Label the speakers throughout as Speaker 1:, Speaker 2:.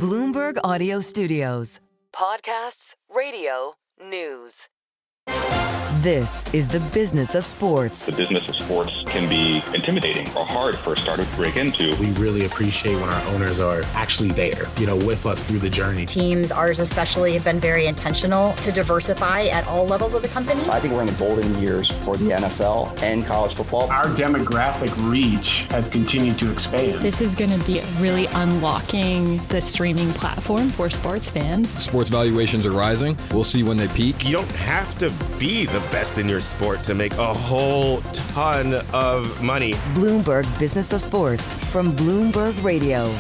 Speaker 1: Bloomberg Audio Studios. Podcasts, radio, news. This is the business of sports.
Speaker 2: The business of sports can be intimidating or hard for a startup to break into.
Speaker 3: We really appreciate when our owners are actually there, with us through the journey.
Speaker 4: Teams, ours especially, have been very intentional to diversify at all levels of the company.
Speaker 5: I think we're in the golden years for the NFL and college football.
Speaker 6: Our demographic reach has continued to expand.
Speaker 7: This is going to be really unlocking the streaming platform for sports fans.
Speaker 8: Sports valuations are rising. We'll see when they peak.
Speaker 9: You don't have to be the best in your sport to make a whole ton of money.
Speaker 1: Bloomberg Business of Sports from Bloomberg Radio.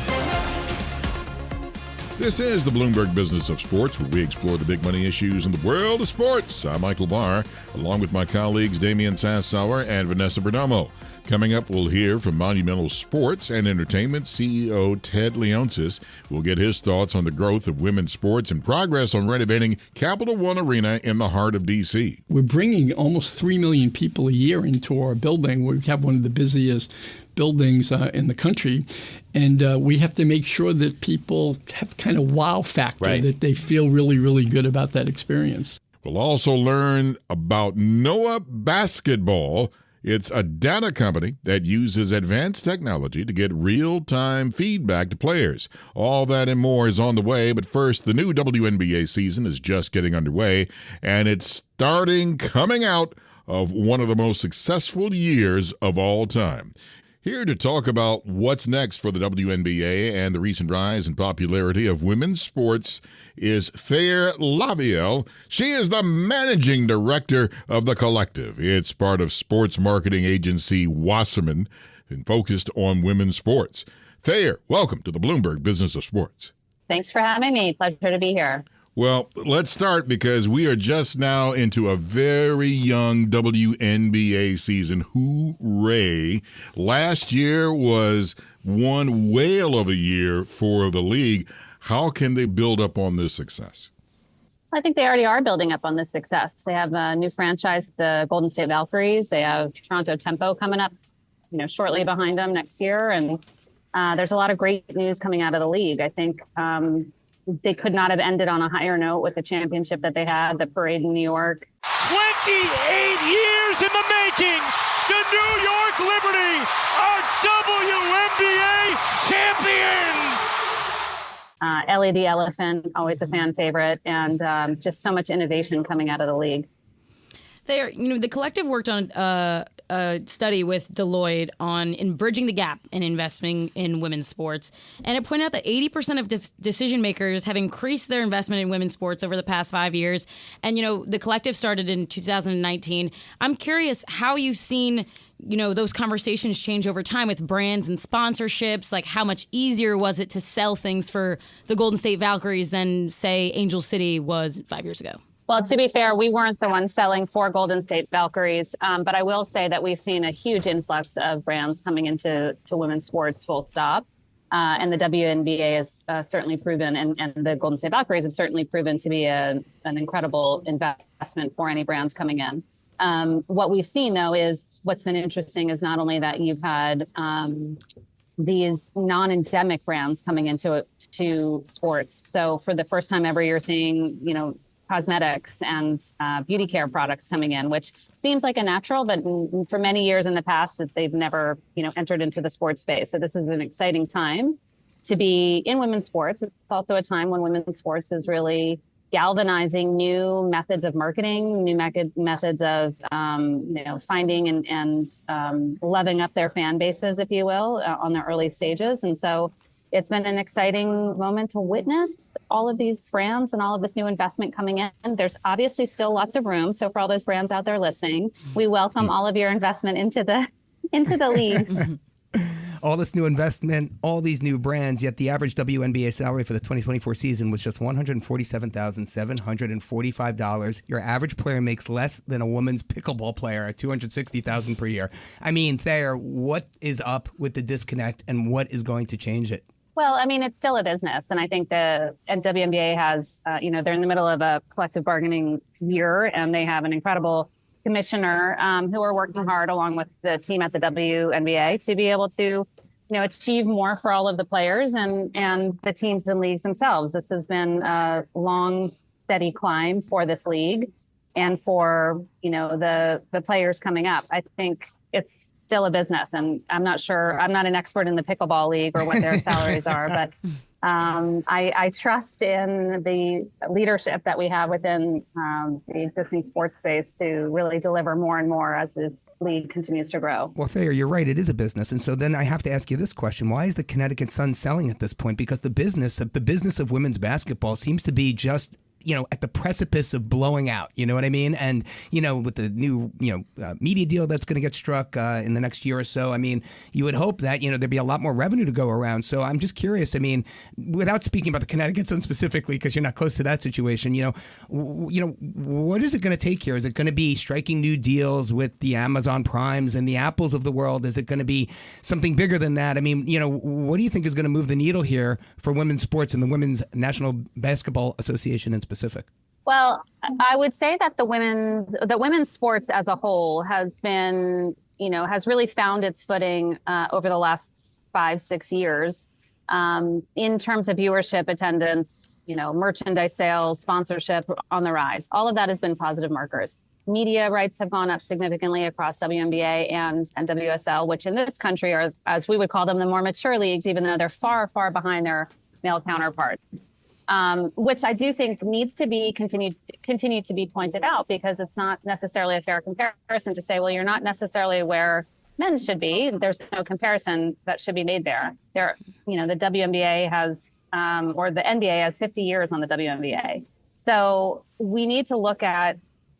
Speaker 10: This is the Bloomberg Business of Sports, where we explore the big money issues in the world of sports. I'm Michael Barr, along with my colleagues Damian, Sassower, and Vanessa Perdomo. Coming up, we'll hear from Monumental Sports and Entertainment CEO Ted Leonsis. We'll get his thoughts on the growth of women's sports and progress on renovating Capital One Arena in the heart of D.C.
Speaker 11: We're bringing almost 3 million people a year into our building. We have one of the busiest buildings in the country, and we have to make sure that people have kind of wow factor, right, that they feel really, really good about that experience.
Speaker 10: We'll also learn about Noah Basketball. It's a data company that uses advanced technology to get real-time feedback to players. All that and more is on the way, but first, the new WNBA season is just getting underway, and it's coming out of one of the most successful years of all time. Here to talk about what's next for the WNBA and the recent rise in popularity of women's sports is Thayer Lavielle. She is the managing director of The Collective. It's part of sports marketing agency Wasserman and focused on women's sports. Thayer, welcome to the Bloomberg Business of Sports.
Speaker 12: Thanks for having me. Pleasure to be here.
Speaker 10: Well, let's start because we are just now into a very young WNBA season. Hooray. Last year was one whale of a year for the league. How can they build up on this success?
Speaker 12: I think they already are building up on this success. They have a new franchise, the Golden State Valkyries. They have Toronto Tempo coming up, shortly behind them next year. And there's a lot of great news coming out of the league. I think they could not have ended on a higher note with the championship that they had, the parade in New York.
Speaker 13: 28 years in the making. The New York Liberty are WNBA champions.
Speaker 12: Ellie the Elephant, always a fan favorite, and just so much innovation coming out of the league.
Speaker 14: The Collective worked on a study with Deloitte in bridging the gap in investing in women's sports. And it pointed out that 80% of decision makers have increased their investment in women's sports over the past 5 years. And, the Collective started in 2019. I'm curious how you've seen, those conversations change over time with brands and sponsorships. Like, how much easier was it to sell things for the Golden State Valkyries than, say, Angel City was 5 years ago?
Speaker 12: Well, to be fair, we weren't the ones selling for Golden State Valkyries, but I will say that we've seen a huge influx of brands coming into women's sports, full stop. And the WNBA has certainly proven, and the Golden State Valkyries have certainly proven to be an incredible investment for any brands coming in. What we've seen, though, is what's been interesting is not only that you've had these non-endemic brands coming into sports. So for the first time ever, you're seeing, cosmetics and beauty care products coming in, which seems like a natural, but for many years in the past, they've never, entered into the sports space. So this is an exciting time to be in women's sports. It's also a time when women's sports is really galvanizing new methods of marketing, new methods of, finding and loving up their fan bases, if you will, on the early stages. And so it's been an exciting moment to witness all of these brands and all of this new investment coming in. There's obviously still lots of room. So for all those brands out there listening, we welcome all of your investment into the leagues.
Speaker 15: All this new investment, all these new brands, yet the average WNBA salary for the 2024 season was just $147,745. Your average player makes less than a women's pickleball player at $260,000 per year. I mean, Thayer, what is up with the disconnect and what is going to change it?
Speaker 12: Well, I mean, it's still a business. And I think the WNBA has, they're in the middle of a collective bargaining year, and they have an incredible commissioner who are working hard along with the team at the WNBA to be able to, achieve more for all of the players and the teams and leagues themselves. This has been a long, steady climb for this league and for, the players coming up. I think it's still a business, and I'm not sure. I'm not an expert in the pickleball league or what their salaries are, but I trust in the leadership that we have within the existing sports space to really deliver more and more as this league continues to grow.
Speaker 15: Well, Thayer, you're right. It is a business. And so then I have to ask you this question. Why is the Connecticut Sun selling at this point? Because the business of women's basketball seems to be just at the precipice of blowing out, you know what I mean? And, with the new, media deal that's going to get struck in the next year or so, I mean, you would hope that, there'd be a lot more revenue to go around. So I'm just curious, I mean, without speaking about the Connecticut Sun specifically, because you're not close to that situation, what is it going to take here? Is it going to be striking new deals with the Amazon Primes and the Apples of the world? Is it going to be something bigger than that? I mean, what do you think is going to move the needle here for women's sports and the Women's National Basketball Association in specific?
Speaker 12: Well, I would say that the women's sports as a whole has been, has really found its footing over the last 5-6 years in terms of viewership, attendance, merchandise sales, sponsorship on the rise. All of that has been positive markers. Media rights have gone up significantly across WNBA and WSL, which in this country are, as we would call them, the more mature leagues, even though they're far, far behind their male counterparts. Which I do think needs to be continue to be pointed out, because it's not necessarily a fair comparison to say, well, you're not necessarily where men should be. There's no comparison that should be made there. The WNBA has, or the NBA has 50 years on the WNBA. So we need to look at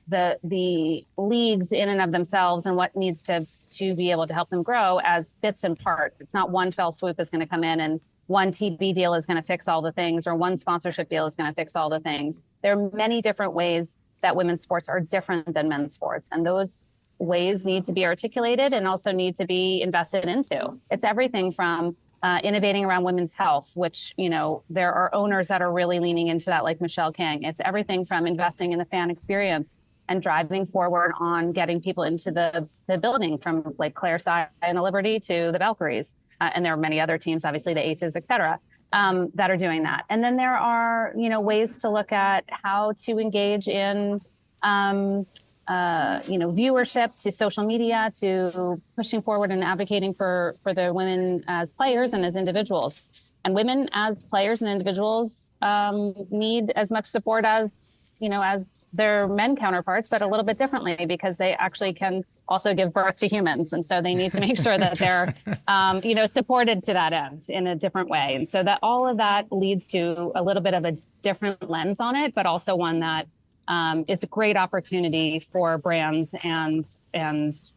Speaker 12: the leagues in and of themselves and what needs to be able to help them grow as bits and parts. It's not one fell swoop is going to come in and one TV deal is going to fix all the things, or one sponsorship deal is going to fix all the things. There are many different ways that women's sports are different than men's sports, and those ways need to be articulated and also need to be invested into. It's everything from innovating around women's health, which, there are owners that are really leaning into that, like Michelle King. It's everything from investing in the fan experience and driving forward on getting people into the building, from like Claire Sy and the Liberty to the Valkyries. And there are many other teams, obviously the Aces, et cetera, that are doing that. And then there are, ways to look at how to engage in, viewership, to social media, to pushing forward and advocating for the women as players and as individuals. And women as players and individuals need as much support as their men counterparts, but a little bit differently, because they actually can also give birth to humans. And so they need to make sure that they're, supported to that end in a different way. And so that all of that leads to a little bit of a different lens on it, but also one that is a great opportunity for brands and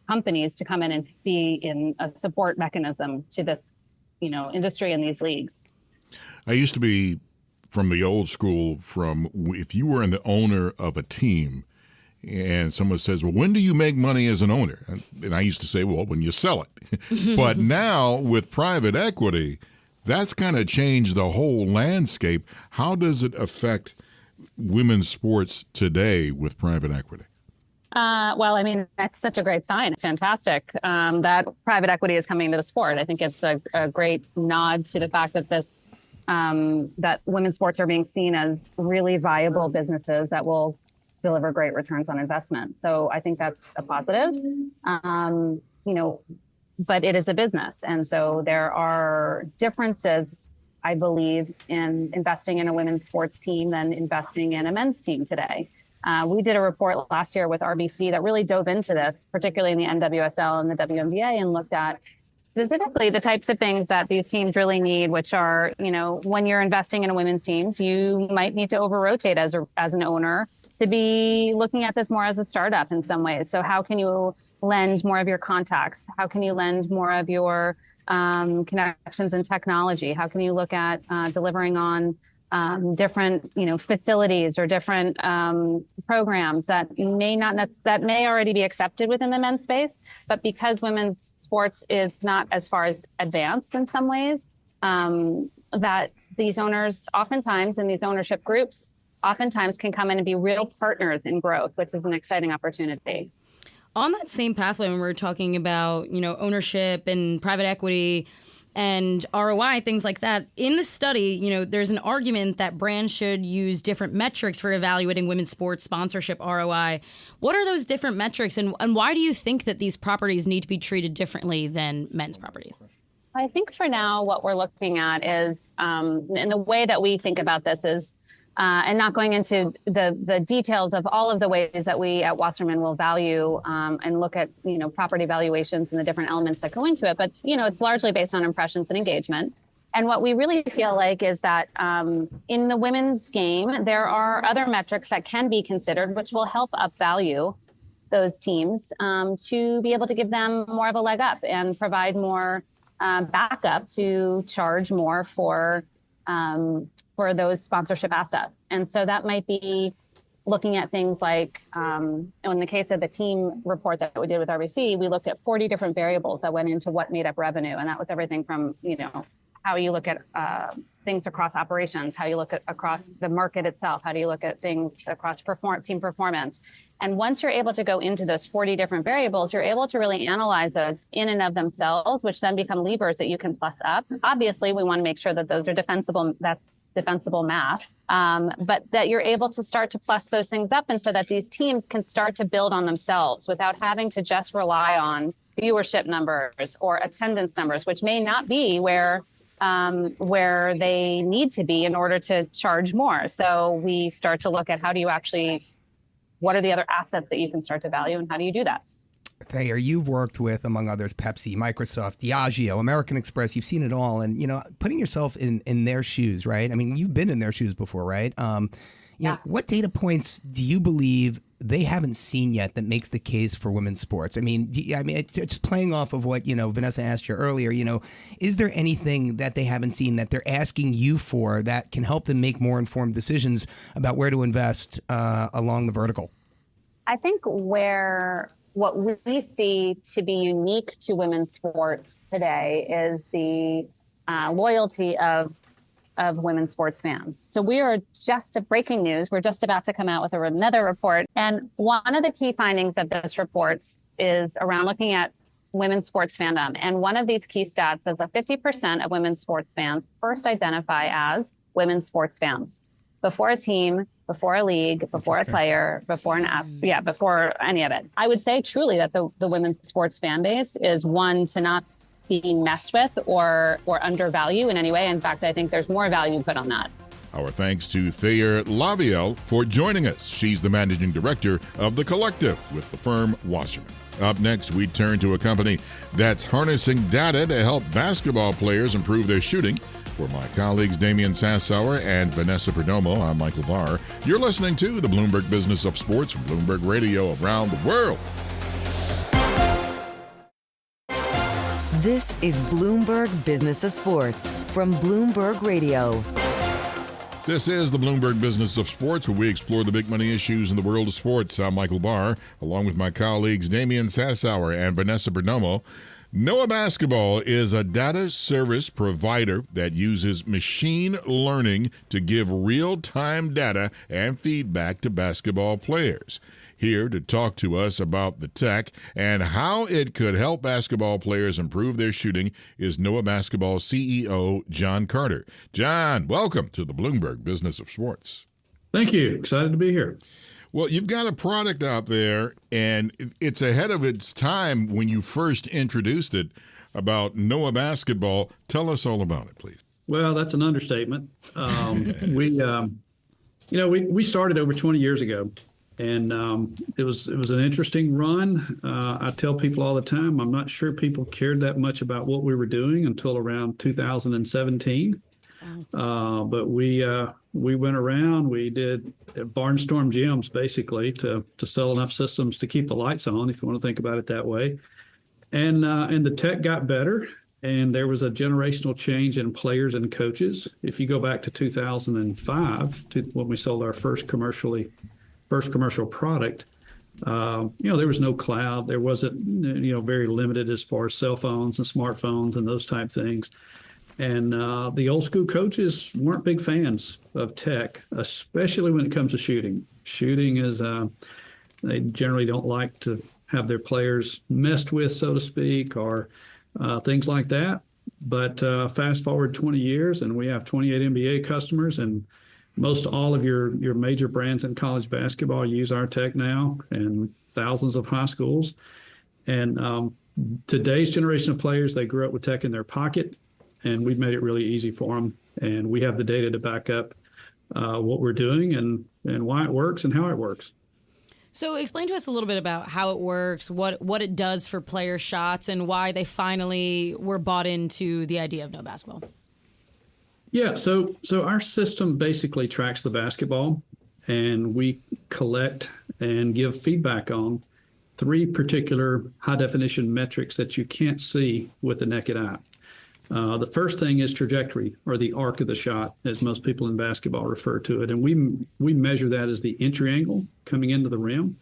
Speaker 12: companies to come in and be in a support mechanism to this, industry and these leagues.
Speaker 10: I used to be from the old school, if you were the owner of a team and someone says, well, when do you make money as an owner? And I used to say, well, when you sell it. But now with private equity, that's kind of changed the whole landscape. How does it affect women's sports today with private equity?
Speaker 12: Well, I mean, that's such a great sign. It's fantastic that private equity is coming to the sport. I think it's a great nod to the fact that that women's sports are being seen as really viable businesses that will deliver great returns on investment. So I think that's a positive, but it is a business. And so there are differences, I believe, in investing in a women's sports team than investing in a men's team today. We did a report last year with RBC that really dove into this, particularly in the NWSL and the WNBA, and looked at specifically the types of things that these teams really need, which are, when you're investing in a women's teams, you might need to over-rotate as an owner to be looking at this more as a startup in some ways. So how can you lend more of your contacts? How can you lend more of your connections and technology? How can you look at delivering on different, facilities or different programs that may already be accepted within the men's space, but because women's sports is not as far as advanced in some ways, that these owners oftentimes in these ownership groups oftentimes can come in and be real partners in growth, which is an exciting opportunity.
Speaker 14: On that same pathway, when we're talking about, ownership and private equity, and ROI, things like that. In the study, there's an argument that brands should use different metrics for evaluating women's sports sponsorship ROI. What are those different metrics, and why do you think that these properties need to be treated differently than men's properties?
Speaker 12: I think for now, what we're looking at is, and the way that we think about this is, and not going into the details of all of the ways that we at Wasserman will value and look at, property valuations and the different elements that go into it. But, it's largely based on impressions and engagement. And what we really feel like is that in the women's game, there are other metrics that can be considered, which will help upvalue those teams to be able to give them more of a leg up and provide more backup to charge more for those sponsorship assets. And so that might be looking at things like, in the case of the team report that we did with RBC, we looked at 40 different variables that went into what made up revenue. And that was everything from, how you look at things across operations, how you look at across the market itself, how do you look at things across team performance. And once you're able to go into those 40 different variables, you're able to really analyze those in and of themselves, which then become levers that you can plus up. Obviously, we want to make sure that those are defensible. That's defensible math, but that you're able to start to plus those things up, and so that these teams can start to build on themselves without having to just rely on viewership numbers or attendance numbers, which may not be where they need to be in order to charge more. So we start to look at what are the other assets that you can start to value, and how do you do that?
Speaker 15: Thayer, you've worked with, among others, Pepsi, Microsoft, Diageo, American Express. You've seen it all. And, putting yourself in their shoes, right? I mean, you've been in their shoes before, right? What data points do you believe they haven't seen yet that makes the case for women's sports? I mean, just playing off of what, Vanessa asked you earlier, is there anything that they haven't seen that they're asking you for that can help them make more informed decisions about where to invest along the vertical?
Speaker 12: I think what we see to be unique to women's sports today is the loyalty of women's sports fans. So we are just breaking news. We're just about to come out with another report. And one of the key findings of this report is around looking at women's sports fandom. And one of these key stats is that 50% of women's sports fans first identify as women's sports fans. Before a team, before a league, before a player, before an app, before any of it. I would say truly that the women's sports fan base is one to not be messed with or undervalue in any way. In fact, I think there's more value put on that.
Speaker 10: Our thanks to Thayer Lavielle for joining us. She's the managing director of The Collective with the firm Wasserman. Up next, we turn to a company that's harnessing data to help basketball players improve their shooting. For my colleagues Damian Sassower and Vanessa Perdomo, I'm Michael Barr. You're listening to the Bloomberg Business of Sports from Bloomberg Radio around the world.
Speaker 1: This is Bloomberg Business of Sports from Bloomberg Radio.
Speaker 10: This is the Bloomberg Business of Sports, where we explore the big money issues in the world of sports. I'm Michael Barr, along with my colleagues Damian Sassower and Vanessa Perdomo. Noah Basketball is a data service provider that uses machine learning to give real-time data and feedback to basketball players. Here to talk to us about the tech and how it could help basketball players improve their shooting is Noah Basketball CEO John Carter. John, welcome to the Bloomberg Business of Sports.
Speaker 16: Thank you. Excited to be here.
Speaker 10: Well, you've got a product out there, and it's ahead of its time when you first introduced it about Noah Basketball. Tell us all about it, please.
Speaker 16: Well, that's an understatement. We started over 20 years ago, and it was an interesting run. I tell people all the time, I'm not sure people cared that much about what we were doing until around 2017. But we went around, we did barnstorm gyms basically to sell enough systems to keep the lights on, if you want to think about it that way. And the tech got better, and there was a generational change in players and coaches. If you go back to 2005, when we sold our first commercial product, there was no cloud. There wasn't, very limited as far as cell phones and smartphones and those type things. And the old school coaches weren't big fans of tech, especially when it comes to shooting. Shooting is, they generally don't like to have their players messed with, so to speak, or things like that. But fast forward 20 years, and we have 28 NBA customers, and most all of your major brands in college basketball use our tech now, and thousands of high schools. And today's generation of players, they grew up with tech in their pocket, and we've made it really easy for them. And we have the data to back up what we're doing and why it works and how it works.
Speaker 14: So explain to us a little bit about how it works, what it does for player shots, and why they finally were bought into the idea of No Basketball.
Speaker 16: Yeah, so our system basically tracks the basketball, and we collect and give feedback on 3 particular high-definition metrics that you can't see with the naked eye. The first thing is trajectory, or the arc of the shot, as most people in basketball refer to it. And we measure that as the entry angle coming into the rim.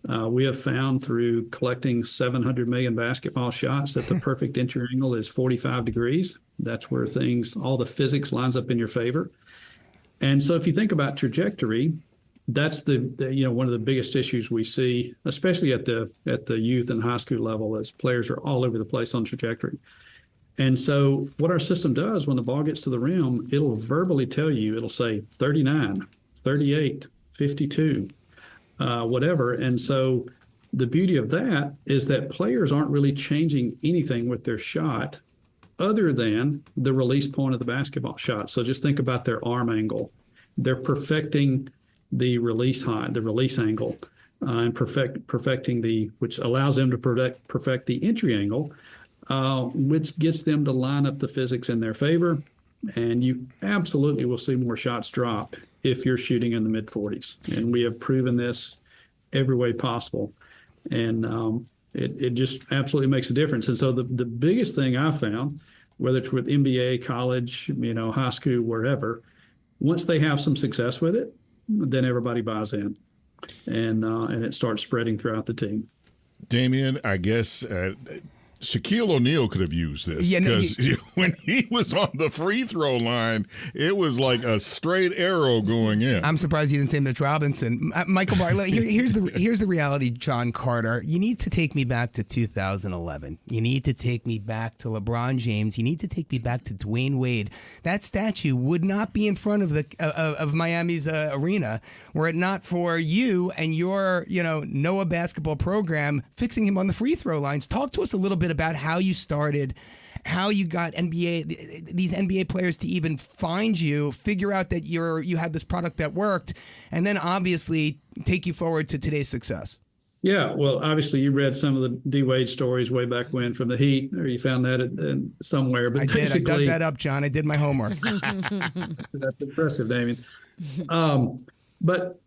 Speaker 16: We have found through collecting 700 million basketball shots that the perfect entry angle is 45 degrees. That's where all the physics lines up in your favor. And so if you think about trajectory, that's the one of the biggest issues we see, especially at the youth and high school level, as players are all over the place on trajectory. And so what our system does when the ball gets to the rim, it'll verbally tell you, it'll say 39, 38, 52, whatever. And so the beauty of that is that players aren't really changing anything with their shot other than the release point of the basketball shot. So just think about their arm angle. They're perfecting the release height, the release angle, and perfecting which allows them to perfect the entry angle, which gets them to line up the physics in their favor. And you absolutely will see more shots drop if you're shooting in the mid-40s. And we have proven this every way possible. And it just absolutely makes a difference. And so the biggest thing I found, whether it's with NBA, college, high school, wherever, once they have some success with it, then everybody buys in. And it starts spreading throughout the team.
Speaker 10: Damian, I guess Shaquille O'Neal could have used this, because when he was on the free throw line, it was like a straight arrow going in.
Speaker 15: I'm surprised you didn't say Mitch Robinson. Michael Barr, here's the reality, John Carter. You need to take me back to 2011. You need to take me back to LeBron James. You need to take me back to Dwayne Wade. That statue would not be in front of Miami's arena were it not for you and your Noah basketball program fixing him on the free throw lines. Talk to us a little bit about how you started, how you got these NBA players to even find you, figure out that you had this product that worked, and then obviously take you forward to today's success.
Speaker 16: Yeah, well, obviously you read some of the D Wade stories way back when from the Heat, or you found that somewhere. But
Speaker 15: I dug that up, John. I did my homework.
Speaker 16: That's impressive, Damian. But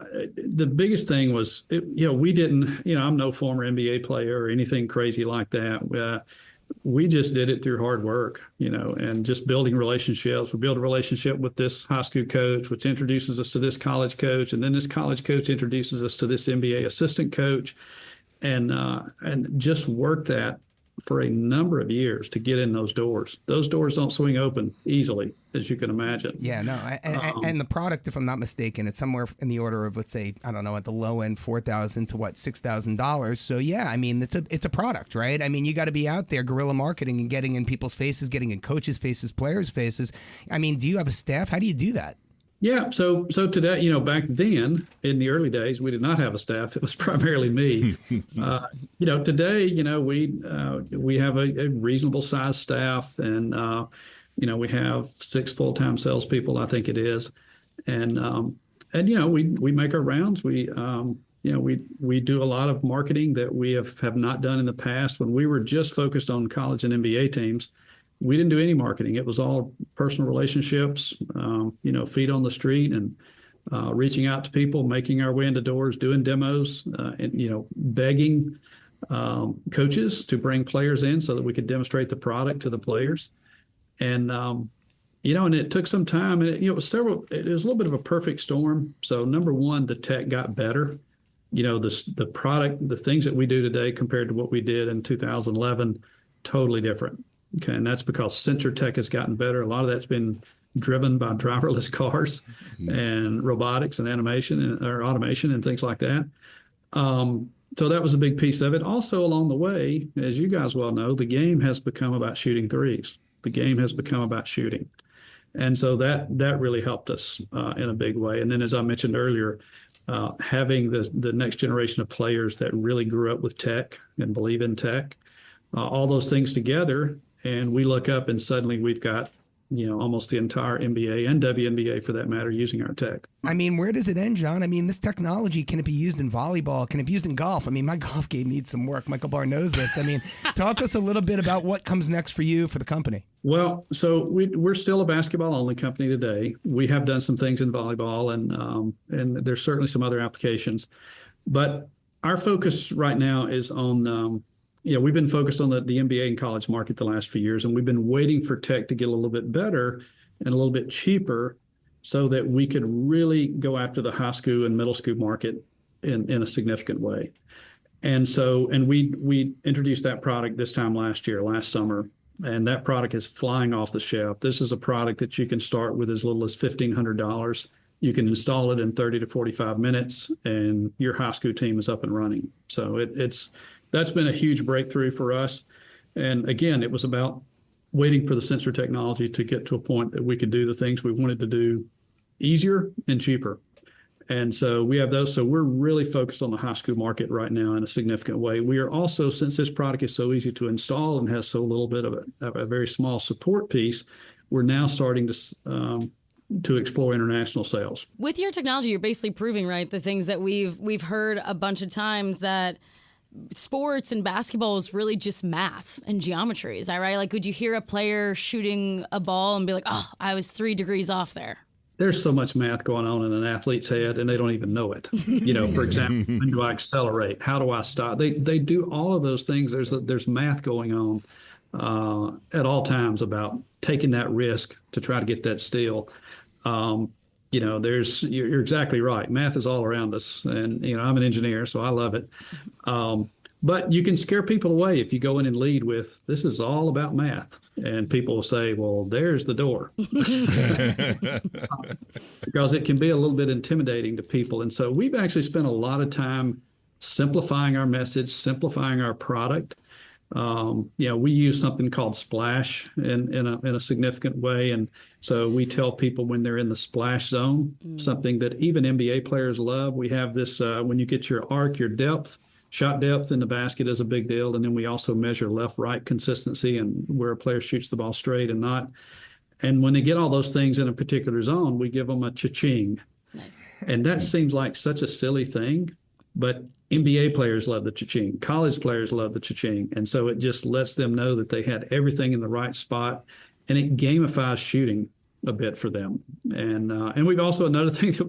Speaker 16: the biggest thing was, we didn't, I'm no former NBA player or anything crazy like that. We just did it through hard work, and just building relationships. We built a relationship with this high school coach, which introduces us to this college coach. And then this college coach introduces us to this NBA assistant coach, and just worked that for a number of years to get in those doors. Those doors don't swing open easily, as you can imagine.
Speaker 15: Yeah, no. And the product, if I'm not mistaken, it's somewhere in the order of, let's say, I don't know, at the low end, $4,000 to $6,000. So yeah, I mean, it's a product, right? I mean, you got to be out there guerrilla marketing and getting in people's faces, getting in coaches' faces, players' faces. I mean, do you have a staff? How do you do that?
Speaker 16: Yeah. So today, back then in the early days, we did not have a staff. It was primarily me. Today, we have a reasonable sized staff, and, we have 6 full-time salespeople, I think it is. And we make our rounds. We do a lot of marketing that we have not done in the past. When we were just focused on college and NBA teams, we didn't do any marketing. It was all personal relationships, feet on the street, and reaching out to people, making our way into doors, doing demos, and begging coaches to bring players in so that we could demonstrate the product to the players. And and it took some time, and it was a little bit of a perfect storm. So number one, the tech got better. The product, the things that we do today compared to what we did in 2011, totally different. Okay, and that's because sensor tech has gotten better. A lot of that's been driven by driverless cars and robotics and automation and things like that. so that was a big piece of it. Also, along the way, as you guys well know, the game has become about shooting threes. The game has become about shooting. And so that really helped us in a big way. And then, as I mentioned earlier, having the next generation of players that really grew up with tech and believe in tech, all those things together, and we look up and suddenly we've got, almost the entire NBA and WNBA for that matter using our tech.
Speaker 15: I mean, where does it end, John? I mean, this technology, can it be used in volleyball? Can it be used in golf? I mean, my golf game needs some work. Michael Barr knows this. I mean, talk to us a little bit about what comes next for you, for the company.
Speaker 16: Well, so we're still a basketball-only company today. We have done some things in volleyball, and there's certainly some other applications. But our focus right now is on we've been focused on the NBA and college market the last few years, and we've been waiting for tech to get a little bit better and a little bit cheaper so that we could really go after the high school and middle school market in a significant way. And we introduced that product this time last summer, and that product is flying off the shelf. This is a product that you can start with as little as $1,500. You can install it in 30 to 45 minutes, and your high school team is up and running. So that's been a huge breakthrough for us. And again, it was about waiting for the sensor technology to get to a point that we could do the things we wanted to do easier and cheaper. And so we have those. So we're really focused on the high school market right now in a significant way. We are also, since this product is so easy to install and has so little bit of a very small support piece, we're now starting to explore international sales.
Speaker 14: With your technology, you're basically proving, right, the things that we've heard a bunch of times, that sports and basketball is really just math and geometry. Is that right? Like, would you hear a player shooting a ball and be like, oh, I was 3 degrees off there?
Speaker 16: There's so much math going on in an athlete's head, and they don't even know it. For example, when do I accelerate? How do I stop? They do all of those things. There's math going on at all times about taking that risk to try to get that steal. You're exactly right. Math is all around us, and I'm an engineer, so I love it. But you can scare people away if you go in and lead with, this is all about math, and people will say, well, there's the door. Because it can be a little bit intimidating to people. And so we've actually spent a lot of time simplifying our message, simplifying our product. We use something called splash in a significant way. And so we tell people when they're in the splash zone, something that even NBA players love. We have this, when you get your arc, your depth, shot depth in the basket is a big deal. And then we also measure left-right consistency and where a player shoots the ball straight and not. And when they get all those things in a particular zone, we give them a cha-ching. Nice. And that seems like such a silly thing, but NBA players love the cha-ching. College players love the cha-ching. And so it just lets them know that they had everything in the right spot, and it gamifies shooting a bit for them. And we've also, another thing that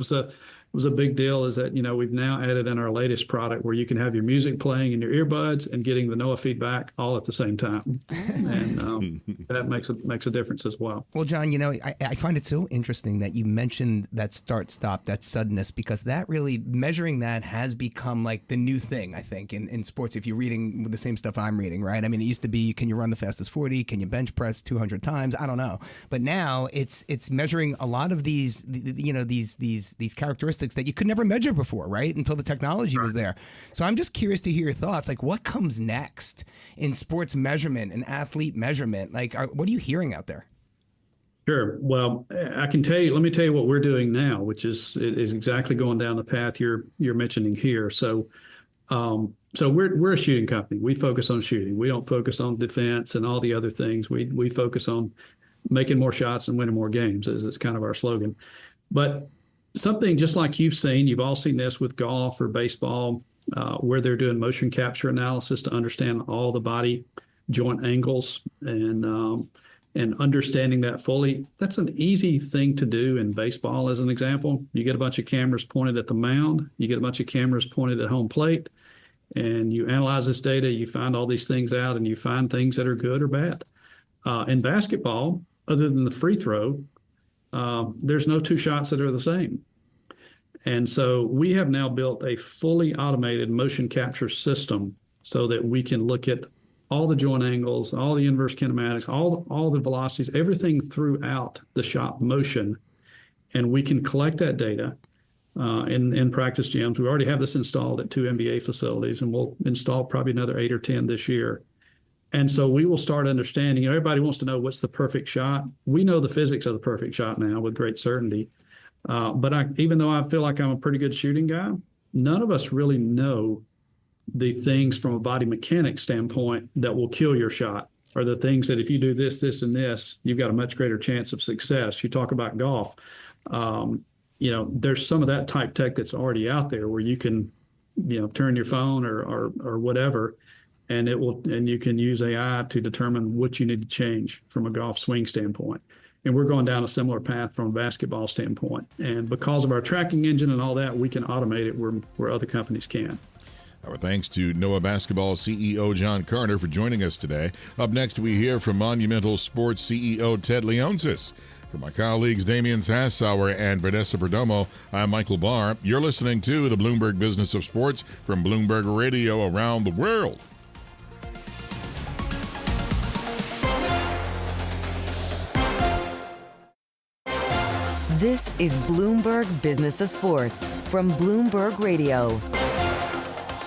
Speaker 16: was a big deal is that, we've now added in our latest product where you can have your music playing in your earbuds and getting the NOAA feedback all at the same time. And that makes a difference as well.
Speaker 15: Well, John, I find it so interesting that you mentioned that start-stop, that suddenness, because that really, measuring that has become like the new thing, I think, in sports. If you're reading the same stuff I'm reading, right? I mean, it used to be, can you run the fastest 40? Can you bench press 200 times? I don't know. But now it's measuring a lot of these characteristics that you could never measure before, right? Until the technology was there. So I'm just curious to hear your thoughts. Like, what comes next in sports measurement and athlete measurement? Like, what are you hearing out there?
Speaker 16: Sure. Well, let me tell you what we're doing now, which is exactly going down the path you're mentioning here. So we're a shooting company. We focus on shooting. We don't focus on defense and all the other things. We focus on making more shots and winning more games, is kind of our slogan. But something just like you've all seen this with golf or baseball, where they're doing motion capture analysis to understand all the body joint angles and understanding that fully. That's an easy thing to do in baseball, as an example. You get a bunch of cameras pointed at the mound, you get a bunch of cameras pointed at home plate, and you analyze this data, you find all these things out, and you find things that are good or bad. In basketball, other than the free throw, there's no two shots that are the same. And so we have now built a fully automated motion capture system so that we can look at all the joint angles, all the inverse kinematics, all the velocities, everything throughout the shot motion. And we can collect that data. in practice gyms. We already have this installed at 2 NBA facilities, and we'll install probably another 8 or 10 this year. And so we will start understanding, everybody wants to know what's the perfect shot. We know the physics of the perfect shot now with great certainty. But even though I feel like I'm a pretty good shooting guy, none of us really know the things from a body mechanics standpoint that will kill your shot, or the things that if you do this, this, and this, you've got a much greater chance of success. You talk about golf. There's some of that type tech that's already out there where you can, turn your phone or whatever, and you can use AI to determine what you need to change from a golf swing standpoint. And we're going down a similar path from a basketball standpoint. And because of our tracking engine and all that, we can automate it where other companies can.
Speaker 10: Our thanks to Noah Basketball CEO John Carter for joining us today. Up next, we hear from Monumental Sports CEO Ted Leonsis. For my colleagues Damian, Sassower, and Vanessa Perdomo, I'm Michael Barr. You're listening to the Bloomberg Business of Sports from Bloomberg Radio around the world.
Speaker 1: This is Bloomberg Business of Sports from Bloomberg Radio.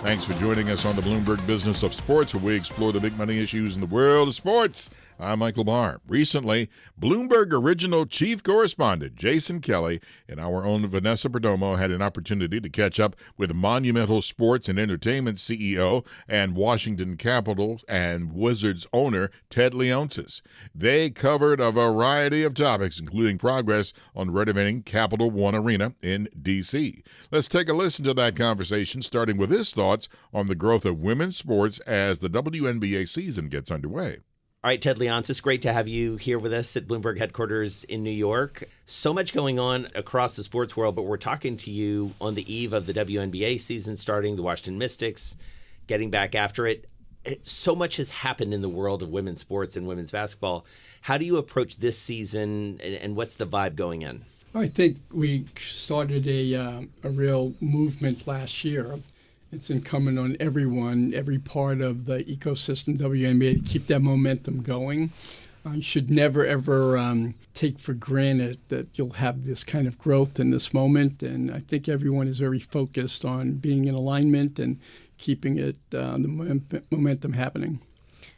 Speaker 10: Thanks for joining us on the Bloomberg Business of Sports, where we explore the big money issues in the world of sports. I'm Michael Barr. Recently, Bloomberg Original Chief Correspondent Jason Kelly and our own Vanessa Perdomo had an opportunity to catch up with Monumental Sports and Entertainment CEO and Washington Capitals and Wizards owner Ted Leonsis. They covered a variety of topics, including progress on renovating Capital One Arena in D.C. Let's take a listen to that conversation, starting with his thoughts on the growth of women's sports as the WNBA season gets underway.
Speaker 17: All right, Ted Leonsis, great to have you here with us at Bloomberg headquarters in New York. So much going on across the sports world, but we're talking to you on the eve of the WNBA season starting, the Washington Mystics getting back after it. So much has happened in the world of women's sports and women's basketball. How do you approach this season, and what's the vibe going in?
Speaker 11: I think we started a real movement last year. It's incumbent on everyone, every part of the ecosystem, WNBA, to keep that momentum going. You should never, ever take for granted that you'll have this kind of growth in this moment. And I think everyone is very focused on being in alignment and keeping it the momentum happening.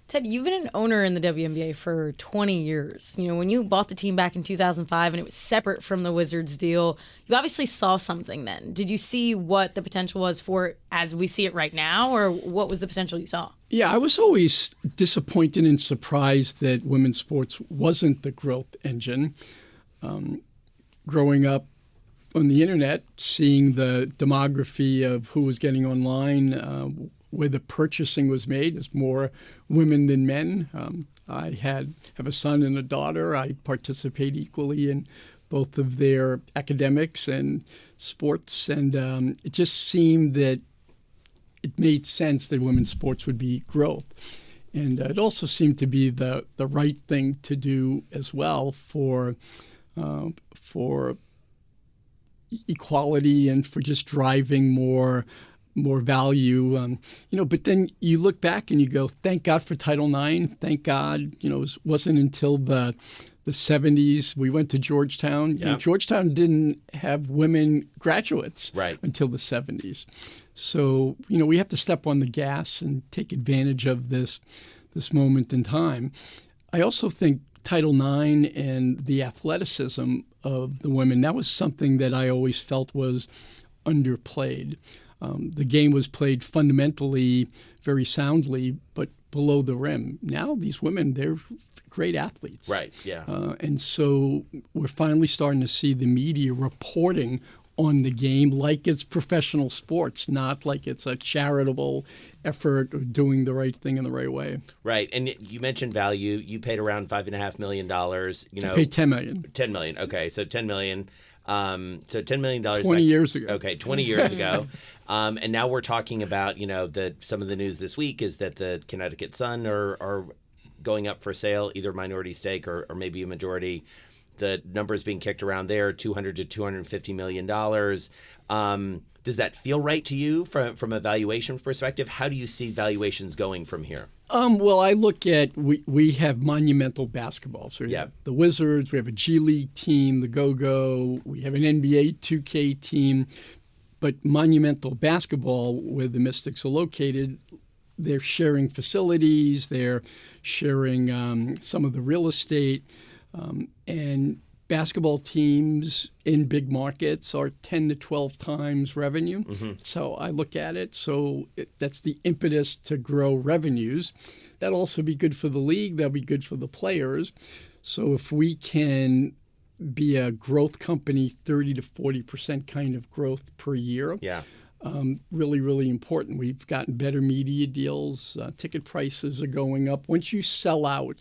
Speaker 14: Ted, you've been an owner in the WNBA for 20 years. When you bought the team back in 2005 and it was separate from the Wizards deal, you obviously saw something then. Did you see what the potential was for it as we see it right now, or what was the potential you saw?
Speaker 11: Yeah, I was always disappointed and surprised that women's sports wasn't the growth engine. Growing up on the internet, seeing the demography of who was getting online, where the purchasing was made, is more women than men. I have a son and a daughter. I participate equally in both of their academics and sports, and it just seemed that it made sense that women's sports would be growth. And it also seemed to be the right thing to do as well for equality and for just driving more value, but then you look back and you go, thank God for Title IX. Thank God, it wasn't until the 70s we went to Georgetown.
Speaker 17: Yep.
Speaker 11: Georgetown didn't have women graduates until the 70s. So, we have to step on the gas and take advantage of this moment in time. I also think Title IX and the athleticism of the women, that was something that I always felt was underplayed. The game was played fundamentally very soundly, but below the rim. Now these women, they're great athletes.
Speaker 17: Right, yeah.
Speaker 11: And so we're finally starting to see the media reporting on the game like it's professional sports, not like it's a charitable effort or doing the right thing in the right way.
Speaker 17: Right, and you mentioned value. You paid around $5.5 million.
Speaker 11: I paid $10 million.
Speaker 17: $10 million, okay, so $10 million. So $10 million
Speaker 11: 20 years ago.
Speaker 17: Okay, 20 years ago. And now we're talking about, some of the news this week is that the Connecticut Sun are going up for sale, either minority stake or maybe a majority. The numbers being kicked around there, $200 to $250 million. Does that feel right to you from a valuation perspective? How do you see valuations going from here?
Speaker 11: Well, I look at, we have Monumental basketball. So we have the Wizards, we have a G League team, the Go-Go, we have an NBA 2K team. But Monumental basketball, where the Mystics are located, they're sharing facilities, they're sharing some of the real estate, and basketball teams in big markets are 10 to 12 times revenue. So I look at it. So that's the impetus to grow revenues. That'll also be good for the league. That'll be good for the players. So if we can be a growth company, 30 to 40% kind of growth per year. Really, really important. We've gotten better media deals. Ticket prices are going up. Once you sell out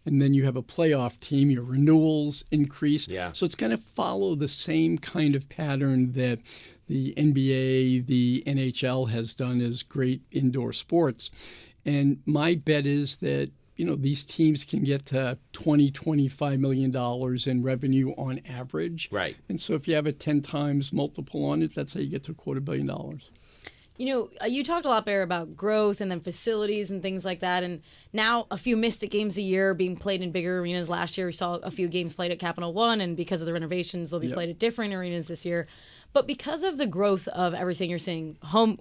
Speaker 11: and then you have a playoff team, your renewals increase. So it's going to follow the same kind of pattern that the NBA, the NHL has done as great indoor sports. And my bet is that these teams can get to $20, $25 million in revenue on average.
Speaker 17: Right.
Speaker 11: And so if you have a 10 times multiple on it, that's how you get to $250 million.
Speaker 14: You talked a lot, Bear, about growth and then facilities and things like that. And now a few Mystic games a year being played in bigger arenas. Last year we saw a few games played at Capital One, and because of the renovations, they'll be played at different arenas this year. But because of the growth of everything you're seeing, home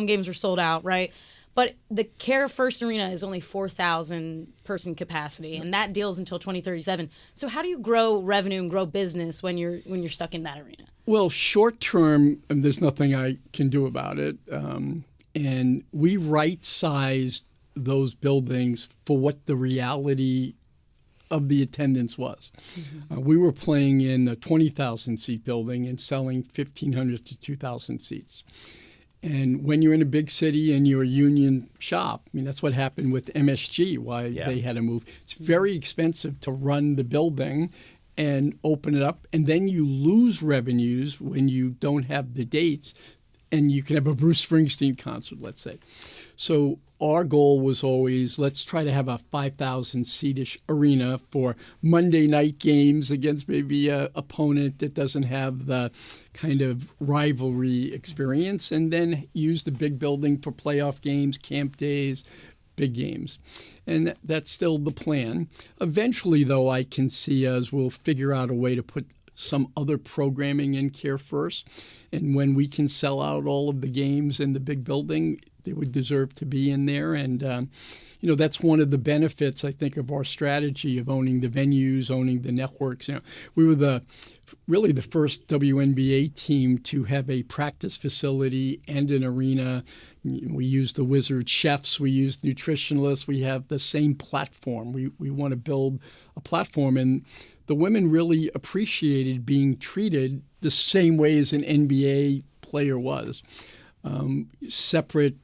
Speaker 14: games are sold out, right? But the Care First Arena is only 4,000 person capacity, and that deals until 2037. So how do you grow revenue and grow business when you're stuck in that arena?
Speaker 11: Well, short term, there's nothing I can do about it. And we right-sized those buildings for what the reality of the attendance was. We were playing in a 20,000 seat building and selling 1,500 to 2,000 seats. And when you're in a big city and you're a union shop, that's what happened with MSG, why they had to move. It's very expensive to run the building and open it up. And then you lose revenues when you don't have the dates, and you can have a Bruce Springsteen concert, let's say. So our goal was always, let's try to have a 5,000-seatish arena for Monday night games against maybe an opponent that doesn't have the kind of rivalry experience, and then use the big building for playoff games, camp days, big games. And that's still the plan. Eventually, though, I can see us, we'll figure out a way to put some other programming in Care First. And when we can sell out all of the games in the big building, they would deserve to be in there. And, that's one of the benefits, I think, of our strategy of owning the venues, owning the networks. We were really the first WNBA team to have a practice facility and an arena. We use the Wizard chefs. We use nutritionists. We have the same platform. We want to build a platform. And the women really appreciated being treated the same way as an NBA player was. Separate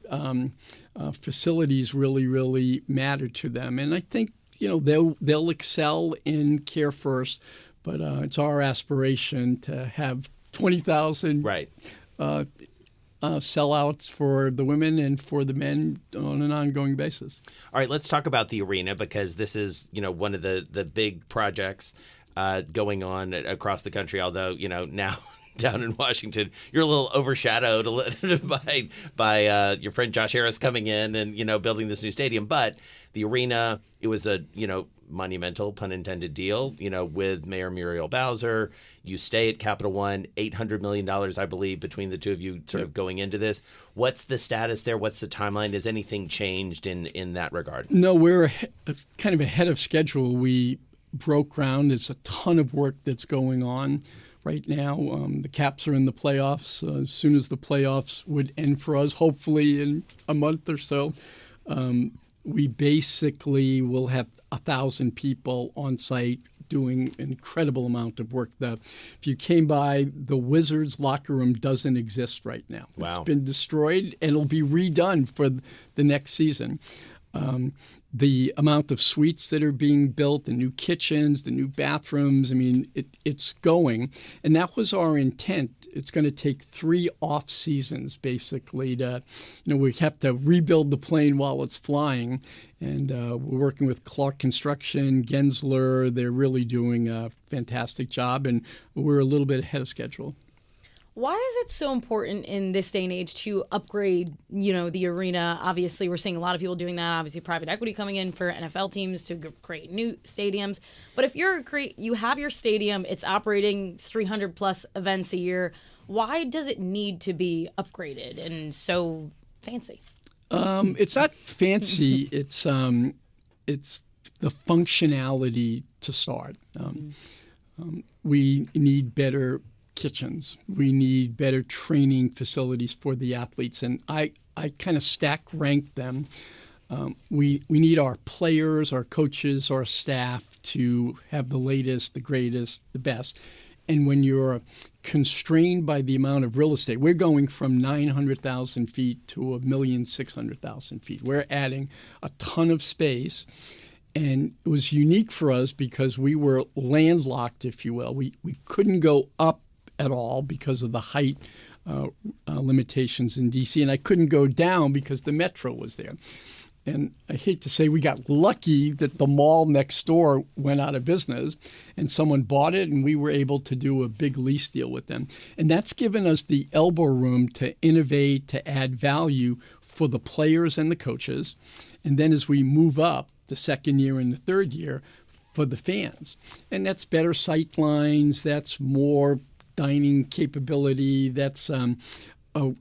Speaker 11: facilities really, really matter to them. And I think, they'll excel in Care First, but it's our aspiration to have 20,000 sellouts for the women and for the men on an ongoing basis.
Speaker 17: All right, let's talk about the arena, because this is, one of the big projects going on across the country, although, now down in Washington, you're a little overshadowed by your friend Josh Harris coming in and, building this new stadium. But the arena, it was a, monumental, pun intended, deal, with Mayor Muriel Bowser. You stay at Capital One, $800 million, I believe, between the two of you sort of going into this. What's the status there? What's the timeline? Has anything changed in that regard?
Speaker 11: No, we're kind of ahead of schedule. We broke ground. There's a ton of work that's going on right now. The Caps are in the playoffs. As soon as the playoffs would end for us, hopefully in a month or so, we basically will have 1,000 people on site doing an incredible amount of work. If you came by, the Wizards locker room doesn't exist right now.
Speaker 17: Wow.
Speaker 11: It's been destroyed, and it'll be redone for the next season. The amount of suites that are being built, the new kitchens, the new bathrooms, it's going. And that was our intent. It's going to take 3 off seasons, basically, to, we have to rebuild the plane while it's flying. And we're working with Clark Construction, Gensler. They're really doing a fantastic job, and we're a little bit ahead of schedule.
Speaker 14: Why is it so important in this day and age to upgrade, the arena? Obviously, we're seeing a lot of people doing that. Obviously, private equity coming in for NFL teams to create new stadiums. But if you have your stadium, it's operating 300 plus events a year. Why does it need to be upgraded and so fancy?
Speaker 11: It's not fancy. It's the functionality to start. We need better kitchens. We need better training facilities for the athletes. And I kind of stack rank them. We need our players, our coaches, our staff to have the latest, the greatest, the best. And when you're constrained by the amount of real estate, we're going from 900,000 feet to 1,600,000 feet. We're adding a ton of space. And it was unique for us because we were landlocked, if you will. We couldn't go up at all because of the height limitations in D.C., and I couldn't go down because the metro was there. And I hate to say we got lucky that the mall next door went out of business and someone bought it, and we were able to do a big lease deal with them. And that's given us the elbow room to innovate, to add value for the players and the coaches. And then as we move up the second year and the third year, for the fans. And that's better sight lines, that's more dining capability, that's a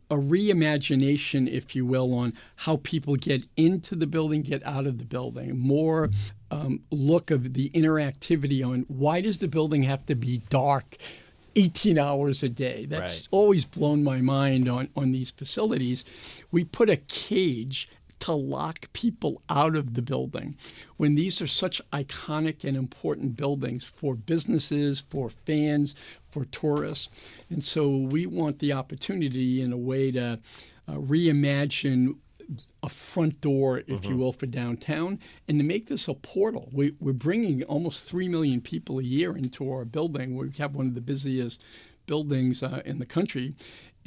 Speaker 11: reimagination, if you will, on how people get into the building, get out of the building. More look of the interactivity on why does the building have to be dark 18 hours a day? That's always blown my mind on these facilities. We put a cage to lock people out of the building when these are such iconic and important buildings for businesses, for fans, for tourists. And so we want the opportunity in a way to reimagine a front door, if you will, for downtown, and to make this a portal. We're bringing almost 3 million people a year into our building. We have one of the busiest buildings in the country.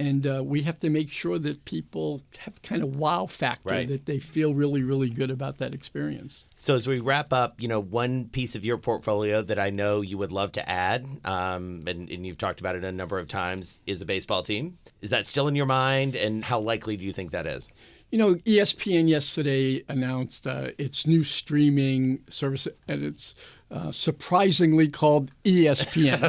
Speaker 11: And we have to make sure that people have kind of wow factor, that they feel really, really good about that experience.
Speaker 17: So as we wrap up, one piece of your portfolio that I know you would love to add, and you've talked about it a number of times, is a baseball team. Is that still in your mind, and how likely do you think that is?
Speaker 11: ESPN yesterday announced its new streaming service, and it's surprisingly called ESPN.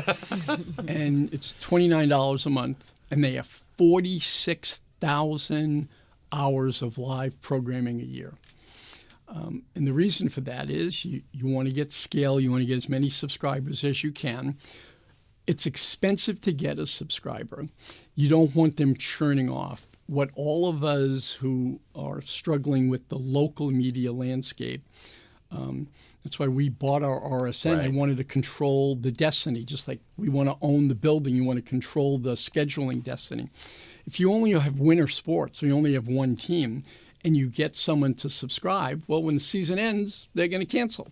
Speaker 11: And it's $29 a month. And they have 46,000 hours of live programming a year. And the reason for that is you want to get scale. You want to get as many subscribers as you can. It's expensive to get a subscriber. You don't want them churning off. What all of us who are struggling with the local media landscape, that's why we bought our RSN. I wanted to control the destiny, just like we want to own the building. You want to control the scheduling destiny. If you only have winter sports, or you only have one team, and you get someone to subscribe, well, when the season ends, they're going to cancel.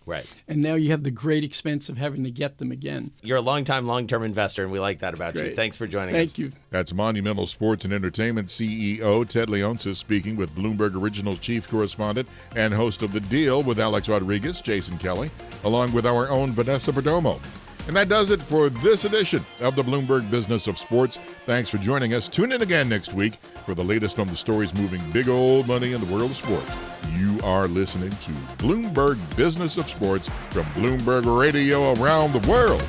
Speaker 11: And now you have the great expense of having to get them again.
Speaker 17: You're a long-term investor, and we like that about you. Thanks for joining us.
Speaker 11: Thank you.
Speaker 10: That's Monumental Sports and Entertainment CEO Ted Leonsis speaking with Bloomberg Originals chief correspondent and host of The Deal with Alex Rodriguez, Jason Kelly, along with our own Vanessa Perdomo. And that does it for this edition of the Bloomberg Business of Sports. Thanks for joining us. Tune in again next week for the latest on the stories moving big old money in the world of sports. You are listening to Bloomberg Business of Sports from Bloomberg Radio around the world.